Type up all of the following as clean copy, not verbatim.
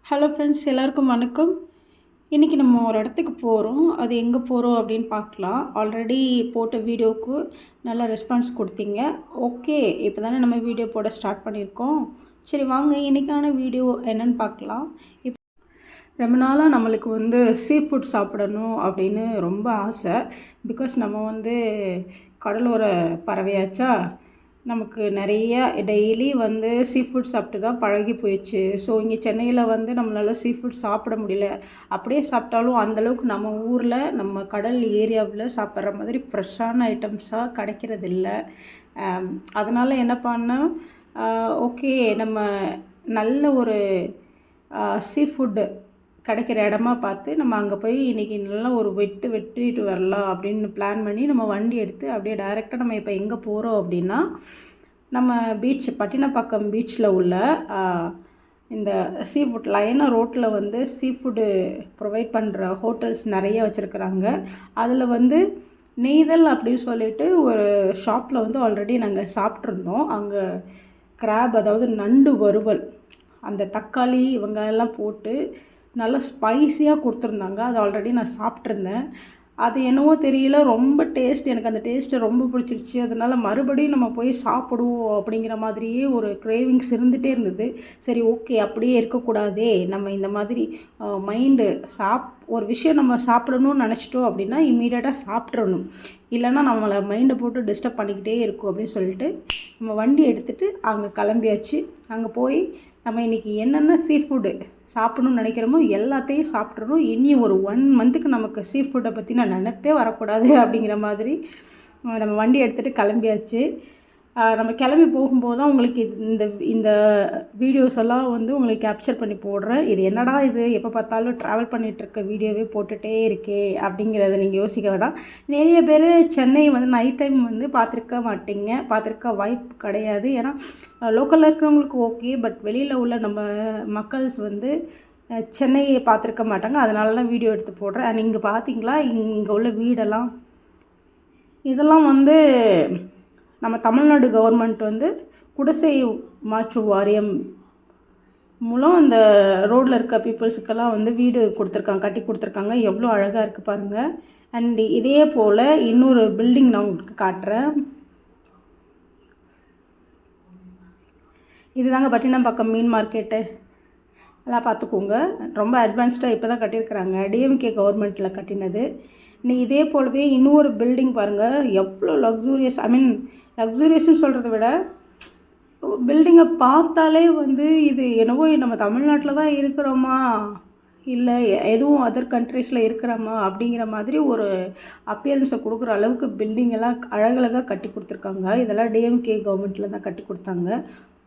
Hello friends, எல்லாருக்கும் வணக்கம். இன்றைக்கி நம்ம ஒரு இடத்துக்கு போகிறோம். அது எங்கே போகிறோம் அப்படின்னு பார்க்கலாம். ஆல்ரெடி போட்ட வீடியோவுக்கு நல்ல ரெஸ்பான்ஸ் கொடுத்தீங்க. ஓகே, இப்போ தானே நம்ம வீடியோ போட ஸ்டார்ட் பண்ணியிருக்கோம். சரி வாங்க, இன்றைக்கான வீடியோ என்னன்னு பார்க்கலாம். ரொம்ப நாளாக நம்மளுக்கு சீ ஃபுட் சாப்பிடணும் அப்படின்னு ரொம்ப ஆசை. பிகாஸ் நம்ம கடலோர பறவையாச்சா, நமக்கு நிறைய டெய்லி சீ ஃபுட் சாப்பிட்டு தான் பழகி போயிடுச்சு. ஸோ இங்கே சென்னையில் நம்மளால் சீ ஃபுட் சாப்பிட முடியல. அப்படியே சாப்பிட்டாலும் அந்தளவுக்கு நம்ம ஊரில் நம்ம கடல் ஏரியாவில் சாப்பிட்ற மாதிரி ஃப்ரெஷ்ஷான ஐட்டம்ஸாக கிடைக்கிறதில்ல. அதனால் என்ன பண்ணால் ஓகே, நம்ம நல்ல ஒரு சீ ஃபுட்டு கிடைக்கிற இடமா பார்த்து நம்ம அங்கே போய் இன்றைக்கி நல்லா ஒரு வெட்டிட்டு வரலாம் அப்படின்னு பிளான் பண்ணி நம்ம வண்டி எடுத்து அப்படியே டைரெக்டாக நம்ம இப்போ எங்கே போகிறோம் அப்படின்னா, நம்ம பட்டினப்பாக்கம் பீச்சில் உள்ள இந்த சீ ஃபுட் லைனாக ரோட்டில் சீ ஃபுட்டு ப்ரொவைட் பண்ணுற ஹோட்டல்ஸ் நிறைய வச்சுருக்குறாங்க. அதில் நெய்தல் அப்படின்னு சொல்லிட்டு ஒரு ஷாப்பில் ஆல்ரெடி நாங்கள் சாப்பிட்ருந்தோம். அங்கே கிராப், அதாவது நண்டு வறுவல், அந்த தக்காளி வெங்காயம்லாம் போட்டு நல்லா ஸ்பைஸியாக கொடுத்துருந்தாங்க. அது ஆல்ரெடி நான் சாப்பிட்ருந்தேன். அது என்னவோ தெரியல, ரொம்ப டேஸ்ட், எனக்கு அந்த டேஸ்ட்டு ரொம்ப பிடிச்சிருச்சு. அதனால் மறுபடியும் நம்ம போய் சாப்பிடுவோம் அப்படிங்கிற மாதிரியே ஒரு கிரேவிங்ஸ் இருந்துகிட்டே இருந்தது. சரி ஓகே, அப்படியே இருக்கக்கூடாதே, நம்ம இந்த மாதிரி மைண்டு ஒரு விஷயம் நம்ம சாப்பிடணும்னு நினச்சிட்டோம் அப்படின்னா இம்மீடியட்டாக சாப்பிட்றணும். இல்லைன்னா நம்மளை மைண்டை போட்டு டிஸ்டர்ப் பண்ணிக்கிட்டே இருக்கும் அப்படின்னு சொல்லிட்டு நம்ம வண்டி எடுத்துகிட்டு அங்கே கிளம்பியாச்சு. அங்கே போய் நம்ம இன்றைக்கி என்னென்ன சீ ஃபுட்டு சாப்பிடணும்னு நினைக்கிறோமோ எல்லாத்தையும் சாப்பிட்றணும். இனி ஒரு 1 மந்த்துக்கு நமக்கு சீ ஃபுட்டை பற்றி நான் நினைப்பே வரக்கூடாது அப்படிங்கிற மாதிரி நம்ம வண்டி எடுத்துகிட்டு கிளம்பியாச்சு. நம்ம கிளம்பி போகும்போது தான் உங்களுக்கு இந்த இந்த வீடியோஸ் எல்லாம் உங்களுக்கு கேப்சர் பண்ணி போடுறேன். இது என்னடா இது, எப்போ பார்த்தாலும் ட்ராவல் பண்ணிகிட்ருக்க வீடியோவே போட்டுகிட்டே இருக்கே அப்படிங்கிறத நீங்கள் யோசிக்க வேண்டாம். நிறைய பேர் சென்னை நைட் டைம் பார்த்துருக்க மாட்டீங்க, பார்த்துருக்க வாய்ப்பு கிடையாது. ஏன்னா லோக்கலில் இருக்கிறவங்களுக்கு ஓகே, பட் வெளியில் உள்ள நம்ம மக்கள்ஸ் சென்னையை பார்த்துருக்க மாட்டாங்க. அதனால தான் வீடியோ எடுத்து போடுறேன். அண்ட் இங்கே பார்த்தீங்களா, இங்கே உள்ள வீடெல்லாம், இதெல்லாம் நம்ம தமிழ்நாடு கவர்மெண்ட் குடிசை மாற்று வாரியம் மூலம் இந்த ரோட்டில் இருக்க பீப்புள்ஸுக்கெல்லாம் வீடு கொடுத்துருக்காங்க, கட்டி கொடுத்துருக்காங்க. எவ்வளோ அழகாக இருக்குது பாருங்கள். அண்ட் இதே போல் இன்னொரு பில்டிங் நான் உங்களுக்கு காட்டுறேன். இதுதாங்க பட்டினப்பாக்கம் மீன் மார்க்கெட்டு. எல்லாம் பார்த்துக்கோங்க. ரொம்ப அட்வான்ஸ்டாக இப்போ தான் கட்டியிருக்கிறாங்க, டிஎம்கே கவர்மெண்ட்டில் கட்டினது. இதே போலவே இன்னொரு பில்டிங் பாருங்கள், எவ்வளோ லக்ஸூரியஸ். லக்ஸூரியஸ்னு சொல்கிறத விட பில்டிங்கை பார்த்தாலே இது என்னவோ நம்ம தமிழ்நாட்டில் தான் இருக்கிறோமா, இல்லை எதுவும் அதர் கண்ட்ரீஸில் இருக்கிறோமா அப்படிங்கிற மாதிரி ஒரு அப்பியரன்ஸை கொடுக்குற அளவுக்கு பில்டிங்கெல்லாம் அழகழகாக கட்டி கொடுத்துருக்காங்க. இதெல்லாம் டிஎம்கே கவர்மெண்ட்டில் தான் கட்டி கொடுத்தாங்க.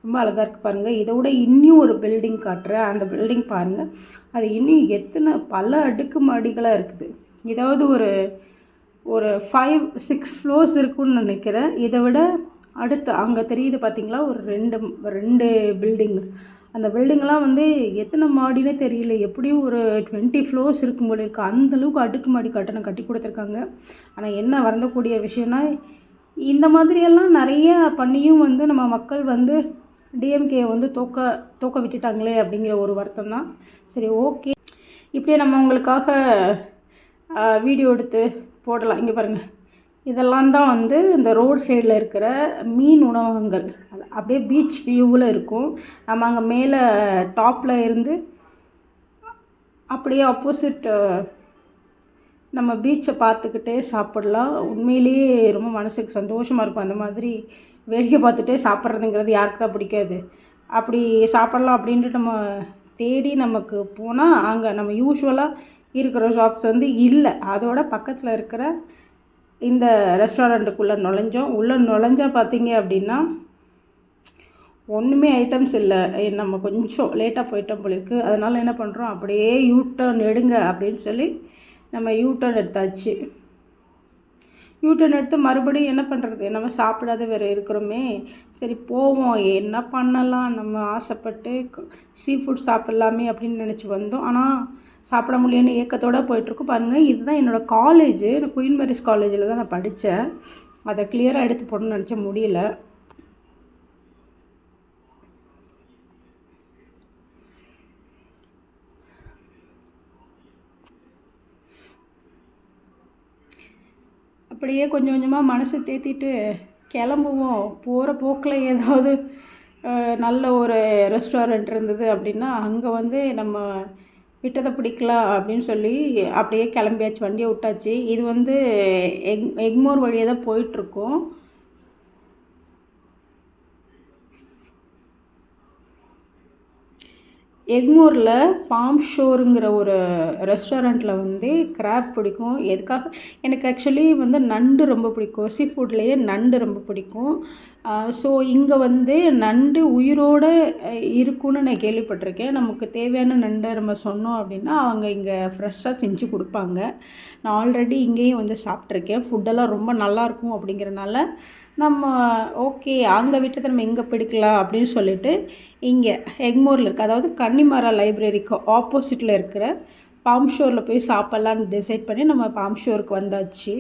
ரொம்ப அழகாக இருக்குது பாருங்கள். இதை விட இன்னும் ஒரு பில்டிங் காட்டுறேன். அந்த பில்டிங் பாருங்கள், அது இன்னும் பல அடுக்கு மாடிகளாக இருக்குது. ஏதாவது ஒரு 5-6 ஃப்ளோர்ஸ் இருக்குன்னு நினைக்கிறேன். இதை விட அடுத்து அங்கே தெரியுது பார்த்தீங்களா, ஒரு ரெண்டு பில்டிங். அந்த பில்டிங்லாம் எத்தனை மாடினே தெரியல, எப்படியும் ஒரு 20 ஃப்ளோர்ஸ் இருக்கும் போல இருக்குது. அந்தளவுக்கு அடுக்குமாடி கட்டணம் கட்டி கொடுத்துருக்காங்க. ஆனால் என்ன வருந்தக்கூடிய விஷயம்னா, இந்த மாதிரியெல்லாம் நிறைய பண்ணியும் நம்ம மக்கள் டிஎம்கே தோக்க விட்டுட்டாங்களே அப்படிங்கிற ஒரு வருத்தம் தான். சரி ஓகே, இப்படியே நம்ம உங்களுக்காக வீடியோ எடுத்து போடலாம். இங்கே பாருங்கள், இதெல்லாம் தான் இந்த ரோட் சைடில் இருக்கிற மீன் உணவகங்கள். அது அப்படியே பீச் வியூவில் இருக்கும். நம்ம அங்கே மேலே டாப்பில் இருந்து அப்படியே ஆப்போசிட் நம்ம பீச்சை பார்த்துக்கிட்டே சாப்பிடலாம். உண்மையிலேயே ரொம்ப மனசுக்கு சந்தோஷமாக இருக்கும். அந்த மாதிரி வேடிக்கை பார்த்துட்டே சாப்பிட்றதுங்கிறது யாருக்கு தான் பிடிக்காது. அப்படி சாப்பிட்லாம் அப்படின்ட்டு நம்ம தேடி நமக்கு போனால் அங்கே நம்ம யூஸ்வலாக இருக்கிற ஷாப்ஸ் இல்லை. அதோட பக்கத்தில் இருக்கிற இந்த ரெஸ்டாரண்ட்டுக்குள்ளே நுழைஞ்சால் பார்த்தீங்க அப்படின்னா ஒன்றுமே ஐட்டம்ஸ் இல்லை. நம்ம கொஞ்சம் லேட்டாக போயிட்டோம் போல இருக்குது. அதனால் என்ன பண்ணுறோம், அப்படியே யூட்டர்ன் எடுங்க அப்படின்னு சொல்லி நம்ம யூட்டர்ன் எடுத்தாச்சு. யூட்டர்ன் எடுத்து மறுபடியும் என்ன பண்ணுறது, நம்ம சாப்பிடாத வேறு இருக்கிறோமே, சரி போவோம், என்ன பண்ணலாம், நம்ம ஆசைப்பட்டு சீ ஃபுட் சாப்பிட்லாமே அப்படின்னு நினச்சி வந்தோம். ஆனால் சாப்பிட முடியலன்னு ஏக்கத்தோடு போயிட்டுருக்கோம். பாருங்கள், இதுதான் என்னோடய காலேஜு. நான் குயின் மேரிஸ் காலேஜில் தான் நான் படித்தேன். அதை கிளியராக எடுத்து போடணும்னு நினச்ச முடியல. அப்படியே கொஞ்சம் கொஞ்சமாக மனசை தேற்றிட்டு கிளம்புவோம். போகிற போக்கில் ஏதாவது நல்ல ஒரு ரெஸ்டாரண்ட் இருந்தது அப்படின்னா அங்கே வந்து நம்ம விட்டதை பிடிக்கலாம் அப்படின்னு சொல்லி அப்படியே கிளம்பியாச்சு, வண்டியை விட்டாச்சு. இது வந்து எக்மோர் வழியாக தான் போயிட்டுருக்கோம். எக்மோரில் பாம் ஷோருங்கிற ஒரு ரெஸ்டாரண்ட்டில் வந்து கிராப் பிடிக்கும். எதுக்காக எனக்கு ஆக்சுவலி வந்து நண்டு ரொம்ப பிடிக்கும். சீ ஃபுட்லேயே நண்டு ரொம்ப பிடிக்கும். ஸோ இங்கே வந்து நண்டு உயிரோடு இருக்குன்னு நான் கேள்விப்பட்டிருக்கேன். நமக்கு தேவையான நண்டை நம்ம சொன்னோம் அப்படின்னா அவங்க இங்கே ஃப்ரெஷ்ஷாக செஞ்சு கொடுப்பாங்க. நான் ஆல்ரெடி இங்கேயும் வந்து சாப்பிட்ருக்கேன். ஃபுட்டெல்லாம் ரொம்ப நல்லாயிருக்கும் அப்படிங்கிறனால நம்ம ஓகே அங்கே விட்டதை நம்ம எங்கே பிடிக்கலாம் அப்படின்னு சொல்லிட்டு இங்கே எக்மோரில் இருக்குது, அதாவது கன்னிமாரா லைப்ரரிக்கு ஆப்போசிட்டில் இருக்கிற பாம் ஷோரில் போய் சாப்பிட்லான்னு டிசைட் பண்ணி நம்ம பாம் ஷோருக்கு வந்தாச்சு.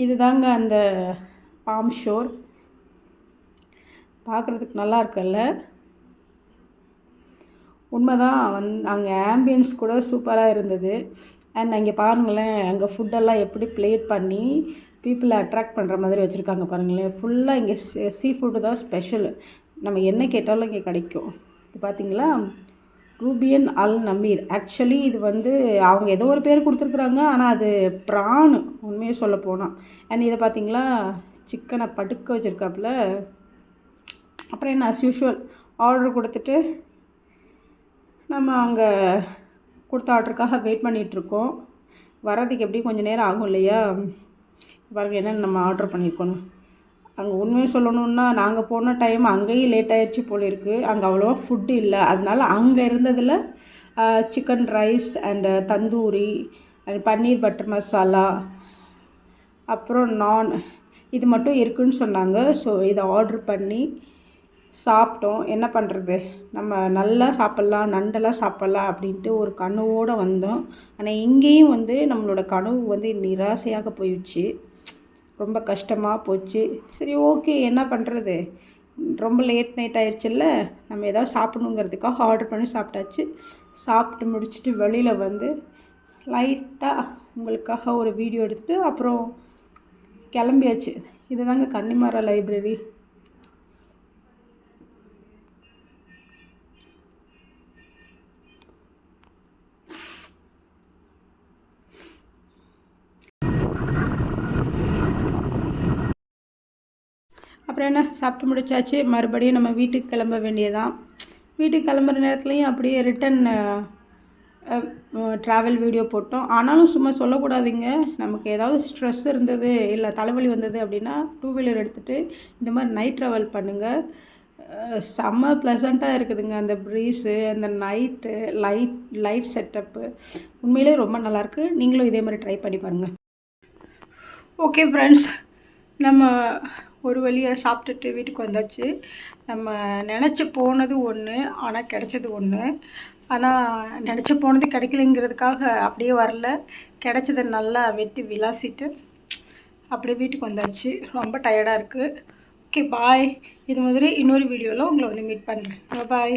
இதுதாங்க அந்த பாம் ஷோர். பார்க்குறதுக்கு நல்லா இருக்குல்ல. உண்மைதான். அங்கே ஆம்பியன்ஸ் கூட சூப்பராக இருந்தது. அண்ட் அங்கே பாருங்களேன், அங்கே ஃபுட்டெல்லாம் எப்படி பிளேட் பண்ணி பீப்புளை அட்ராக்ட் பண்ணுற மாதிரி வச்சுருக்காங்க பாருங்களேன். ஃபுல்லாக இங்கே சீ ஃபுட்டு தான் ஸ்பெஷல். நம்ம என்ன கேட்டாலும் இங்கே கிடைக்கும். இது பார்த்திங்களா, ரூபியன் அல் நமீர். ஆக்சுவலி இது வந்து அவங்க ஏதோ ஒரு பேர் கொடுத்துருக்குறாங்க, ஆனால் அது ப்ரான் உண்மையாக சொல்ல போனால். அண்ட் இதை பார்த்திங்களா, சிக்கனை படுக்க வச்சுருக்காப்புல. அப்புறம் என்ன அஸ் யூஷுவல் ஆர்டர் கொடுத்துட்டு நம்ம அங்கே கொடுத்த ஆர்டருக்காக வெயிட் பண்ணிகிட்ருக்கோம். வர்றதுக்கு எப்படியும் கொஞ்சம் நேரம் ஆகும் இல்லையா. பாருங்கள் என்னென்னு நம்ம ஆர்டர் பண்ணியிருக்கோன்னு. அங்கே உண்மையை சொல்லணுன்னா நாங்கள் போன டைம் அங்கேயும் லேட் ஆகிடுச்சி போல இருக்குது. அங்கே அவ்வளோவா ஃபுட்டு இல்லை. அதனால அங்கே இருந்ததில் chicken rice and tandoori and paneer butter masala அப்புறம் நான் இது மட்டும் இருக்குதுன்னு சொன்னாங்க. ஸோ இதை ஆர்டர் பண்ணி சாப்பிட்டோம். என்ன பண்ணுறது, நம்ம நல்லா சாப்பிட்லாம், நண்டெல்லாம் சாப்பிட்லாம் அப்படின்ட்டு ஒரு கனவோடு வந்தோம். ஆனால் இங்கேயும் வந்து நம்மளோட கனவு வந்து நிராசையாக போயிடுச்சு. ரொம்ப கஷ்டமாக போச்சு. சரி ஓகே, என்ன பண்ணுறது, ரொம்ப லேட் நைட் ஆயிடுச்சுல்ல, நம்ம எதாவது சாப்பிடணுங்கிறதுக்காக ஆர்டர் பண்ணி சாப்பிட்டாச்சு. சாப்பிட்டு முடிச்சுட்டு வெளியில் வந்து லைட்டாக உங்களுக்காக ஒரு வீடியோ எடுத்துகிட்டு அப்புறம் கிளம்பியாச்சு. இதுதாங்க கன்னிமாரா லைப்ரரி. அப்புறம் என்ன, சாப்பிட்டு முடிச்சாச்சு. மறுபடியும் நம்ம வீட்டுக்கு கிளம்ப வேண்டியதான். வீட்டுக்கு கிளம்புற நேரத்துலையும் அப்படியே ரிட்டன் ட்ராவல் வீடியோ போட்டோம். ஆனாலும் சும்மா சொல்லக்கூடாதுங்க. நமக்கு ஏதாவது ஸ்ட்ரெஸ் இருந்தது இல்லை தலைவலி வந்தது அப்படின்னா 2 வீலர் எடுத்துகிட்டு இந்த மாதிரி நைட் ட்ராவல் பண்ணுங்கள். செம்ம ப்ளசண்ட்டாக இருக்குதுங்க. அந்த ப்ரீஸு, அந்த நைட்டு லைட் செட்டப்பு உண்மையிலே ரொம்ப நல்லாயிருக்கு. நீங்களும் இதே மாதிரி ட்ரை பண்ணி பாருங்கள். ஓகே ஃப்ரெண்ட்ஸ், நம்ம ஒரு வழியாக சாப்பிட்டுட்டு வீட்டுக்கு வந்தாச்சு. நம்ம நினச்சி போனது ஒன்று, ஆனால் கிடைச்சது ஒன்று. ஆனால் நினச்சி போனது கிடைக்கலைங்கிறதுக்காக அப்படியே வரல. கிடைச்சதை நல்லா வெட்டி விளாசிட்டு அப்படியே வீட்டுக்கு வந்தாச்சு. ரொம்ப டயர்டாக இருக்குது. Okay bye. இது மாதிரி இன்னொரு வீடியோவில் உங்களை வந்து மீட் பண்ணுறேன். பாய்.